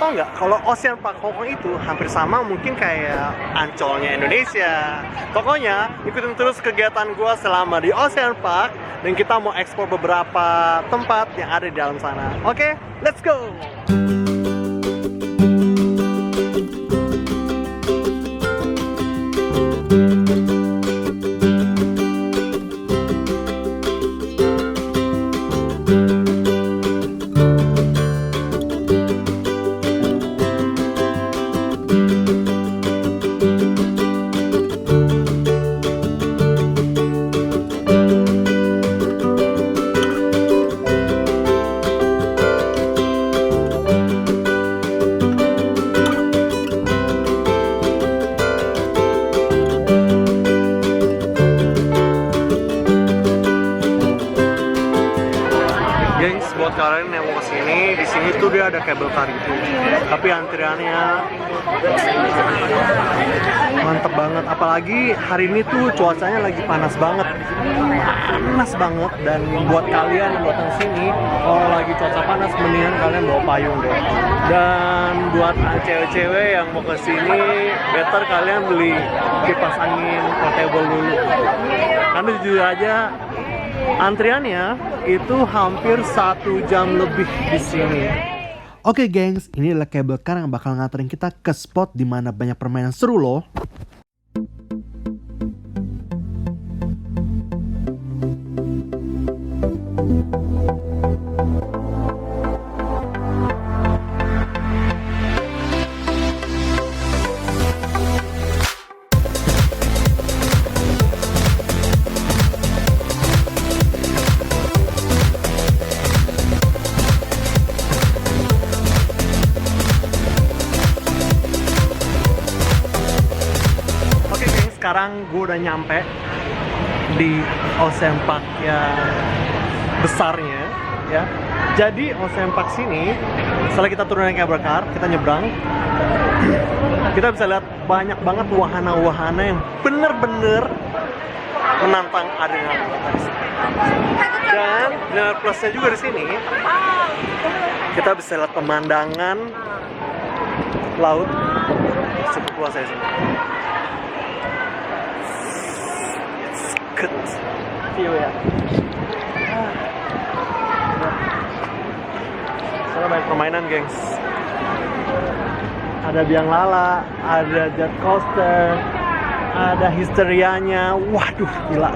tahu nggak kalau Ocean Park Hong Kong itu hampir sama mungkin kayak Ancolnya Indonesia. Pokoknya ikutin terus kegiatan gue selama di Ocean Park dan kita mau eksplor beberapa tempat yang ada di dalam sana. Oke, let's go! Buat kalian yang mau kesini, di sini tuh dia ada cable car gitu, tapi antriannya mantep banget. Apalagi hari ini tuh cuacanya lagi panas banget, dan buat kalian yang datang sini, kalau lagi cuaca panas, mendingan kalian bawa payung deh. Dan buat cewek-cewek yang mau kesini, better kalian beli kipas angin portable dulu, karena jujur aja antriannya itu hampir 1 jam lebih di sini. Oke gengs, ini adalah cable car yang bakal nganterin kita ke spot dimana banyak permainan seru loh. Sekarang gue udah nyampe di Ocean Park yang besarnya ya. Jadi Ocean Park sini, setelah kita turun dari cable car, kita nyebrang, kita bisa lihat banyak banget wahana-wahana yang bener-bener menantang adrenalin. Dan plusnya juga di sini, kita bisa lihat pemandangan laut cukup luas ya sini. View ya. Sana banyak permainan gengs. Ada biang lala, ada jet coaster, ada histerianya. Waduh, gila.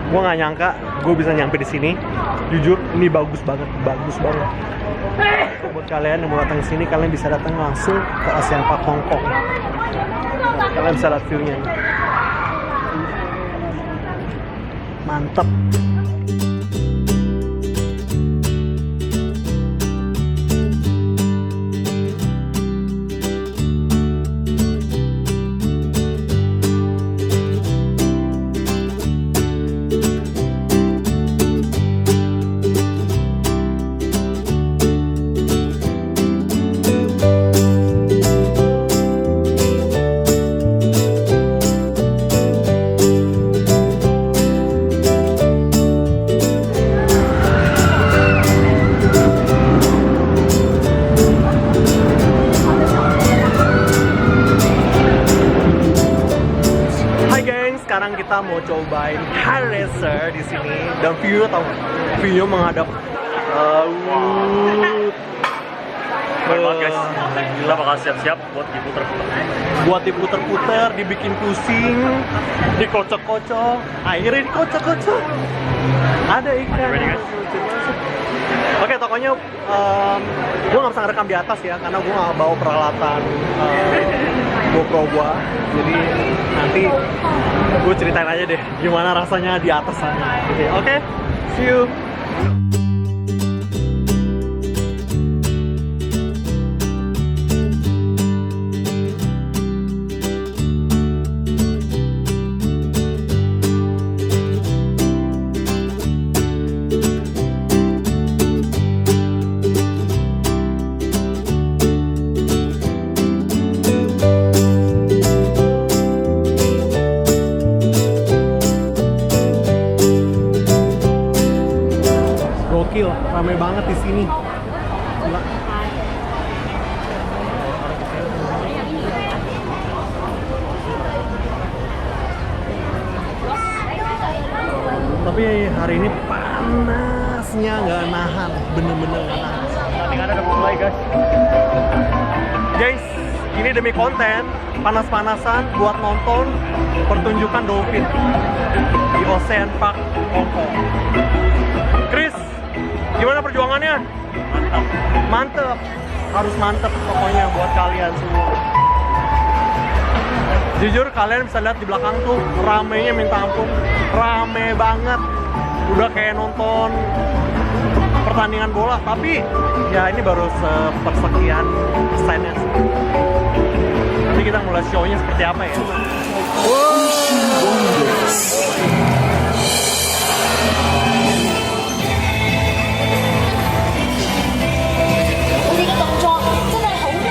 Gua nggak nyangka gue bisa nyampe di sini. Jujur, ini bagus banget. Buat kalian yang mau datang ke sini, kalian bisa datang langsung ke Ocean Park Hong Kong. Kalian bisa lihat view-nya. Mantap. Sekarang kita mau cobain car racer di sini dan view-nya tahu, view menghadap laut. Guys, kita bakal siap-siap buat diputer-puter, dibikin pusing, dikocok-kocok, akhirnya dikocok-kocok. Ada ikan. Oke, tokonya gue nggak bisa ngerekam di atas ya, karena gue nggak bawa peralatan GoPro gue. Jadi nanti gue ceritain aja deh gimana rasanya di atas sana. Oke, see you. Gokil, ramai banget di sini. Gila. Tapi hari ini panasnya nggak nahan, bener-bener nggak nahan. Pertandingan udah mulai guys. Guys, ini demi konten, panas-panasan buat nonton pertunjukan dolphin di Ocean Park Hong Kong. Chris, gimana perjuangannya? Mantap. Mantep, harus mantep pokoknya buat kalian semua. Jujur kalian bisa lihat di belakang tuh ramenya minta ampun, rame banget. Udah kayak nonton pertandingan bola, tapi ya ini baru sepersekian persennya sih. Nanti kita mulai show-nya seperti apa ya. Wow. 你嘅動作真係好優。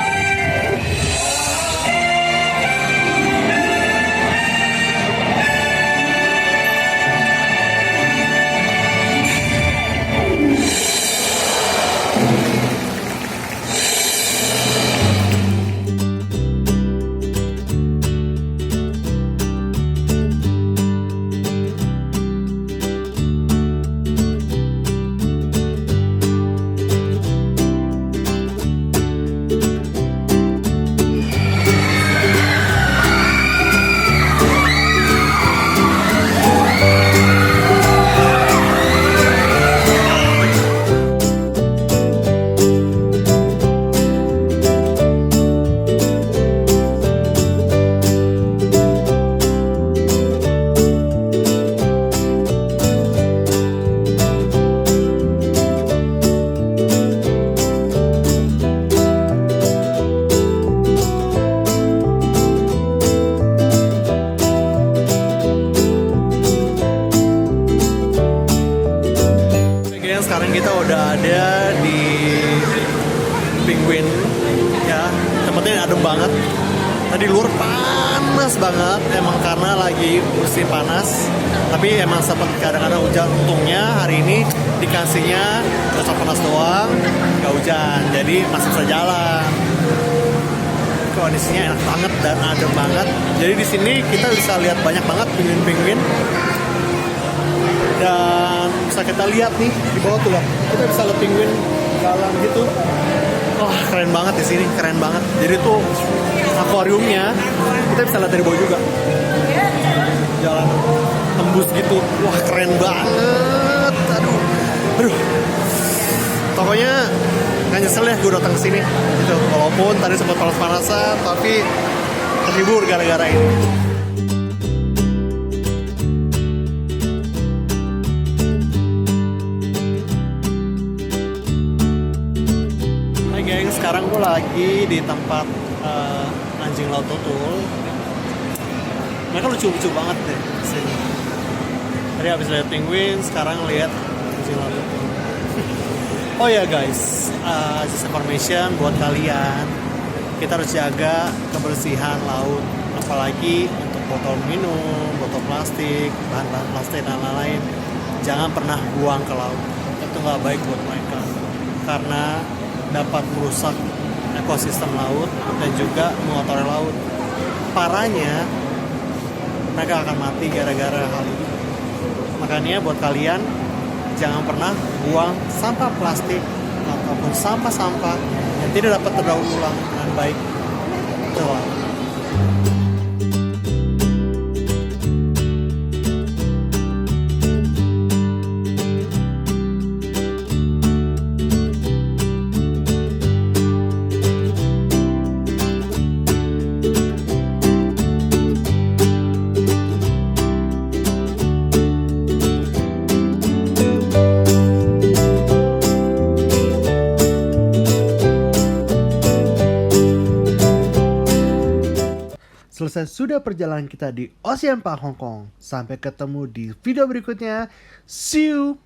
Sekarang kita udah ada di Penguin ya, tempatnya adem banget. Tadi luar panas banget, emang karena lagi musim panas. Tapi emang sempat kadang-kadang hujan. Untungnya hari ini dikasihnya cuaca panas doang, nggak hujan, jadi masih bisa jalan. Kondisinya enak banget dan adem banget. Jadi di sini kita bisa lihat banyak banget penguin-penguin. Dan bisa kita lihat nih di bawah tuh lah, kita bisa lihat penguin jalan gitu. Wah, keren banget di sini, keren banget. Jadi tuh akuariumnya kita bisa lihat dari bawah juga, jalan tembus gitu. Wah, keren banget. Aduh, pokoknya nggak nyesel ya gue datang ke sini. Gitu. Walaupun tadi sempat panas-panasan, tapi terhibur gara-gara ini. Sekarang gue lagi di tempat anjing laut tutul. Mereka lucu-lucu banget deh sini. Tadi habis lihat penguin, sekarang lihat anjing laut tutul. Oh ya guys, just information buat kalian, kita harus jaga kebersihan laut, apalagi untuk botol minum, botol plastik, bahan-bahan plastik dan lain-lain. Jangan pernah buang ke laut, itu nggak baik buat mereka karena dapat merusak ekosistem laut dan juga mengotori laut. Parahnya mereka akan mati gara-gara hal itu. Makanya buat kalian jangan pernah buang sampah plastik ataupun sampah-sampah yang tidak dapat terdaur ulang dengan baik. Betul. Selesai sudah perjalanan kita di Ocean Park Hong Kong. Sampai ketemu di video berikutnya. See you!